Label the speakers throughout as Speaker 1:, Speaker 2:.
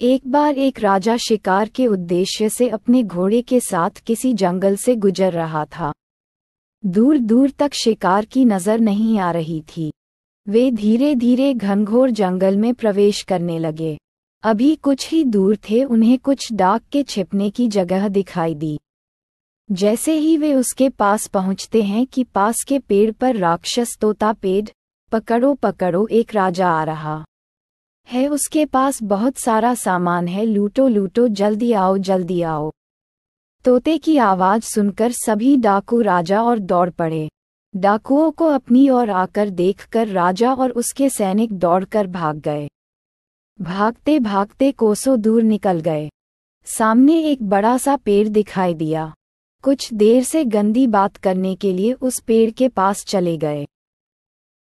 Speaker 1: एक बार एक राजा शिकार के उद्देश्य से अपने घोड़े के साथ किसी जंगल से गुजर रहा था। दूर दूर तक शिकार की नजर नहीं आ रही थी। वे धीरे धीरे घनघोर जंगल में प्रवेश करने लगे। अभी कुछ ही दूर थे, उन्हें कुछ डाक के छिपने की जगह दिखाई दी। जैसे ही वे उसके पास पहुंचते हैं कि पास के पेड़ पर राक्षस तोता पेड़ पकड़ो पकड़ो, एक राजा आ रहा है, उसके पास बहुत सारा सामान है, लूटो लूटो, जल्दी आओ जल्दी आओ। तोते की आवाज सुनकर सभी डाकू राजा और दौड़ पड़े। डाकुओं को अपनी ओर आकर देखकर राजा और उसके सैनिक दौड़कर भाग गए। भागते भागते कोसों दूर निकल गए। सामने एक बड़ा सा पेड़ दिखाई दिया। कुछ देर से गंदी बात करने के लिए उस पेड़ के पास चले गए।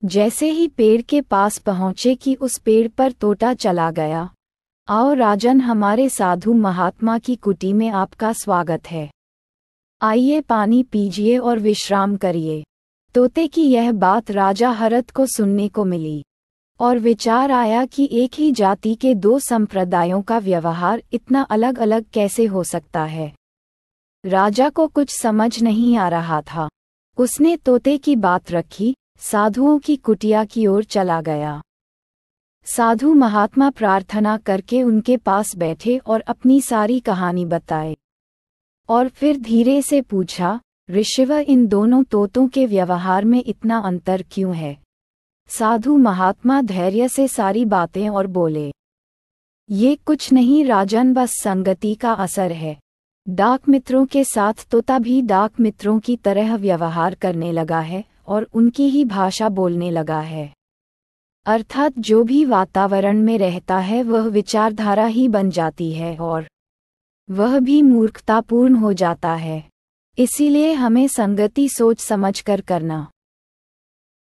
Speaker 1: जैसे ही पेड़ के पास पहुंचे कि उस पेड़ पर तोता चला गया। आओ राजन, हमारे साधु महात्मा की कुटी में आपका स्वागत है। आइए पानी पीजिए और विश्राम करिए। तोते की यह बात राजा हरत को सुनने को मिली और विचार आया कि एक ही जाति के दो संप्रदायों का व्यवहार इतना अलग अलग कैसे हो सकता है। राजा को कुछ समझ नहीं आ रहा था। उसने तोते की बात रखी, साधुओं की कुटिया की ओर चला गया। साधु महात्मा प्रार्थना करके उनके पास बैठे और अपनी सारी कहानी बताए और फिर धीरे से पूछा, ऋषिवर, इन दोनों तोतों के व्यवहार में इतना अंतर क्यों है? साधु महात्मा धैर्य से सारी बातें और बोले, ये कुछ नहीं राजन, बस संगति का असर है। डाक मित्रों के साथ तोता भी डाक मित्रों की तरह व्यवहार करने लगा है और उनकी ही भाषा बोलने लगा है। अर्थात जो भी वातावरण में रहता है वह विचारधारा ही बन जाती है और वह भी मूर्खतापूर्ण हो जाता है। इसीलिए हमें संगति सोच समझकर करना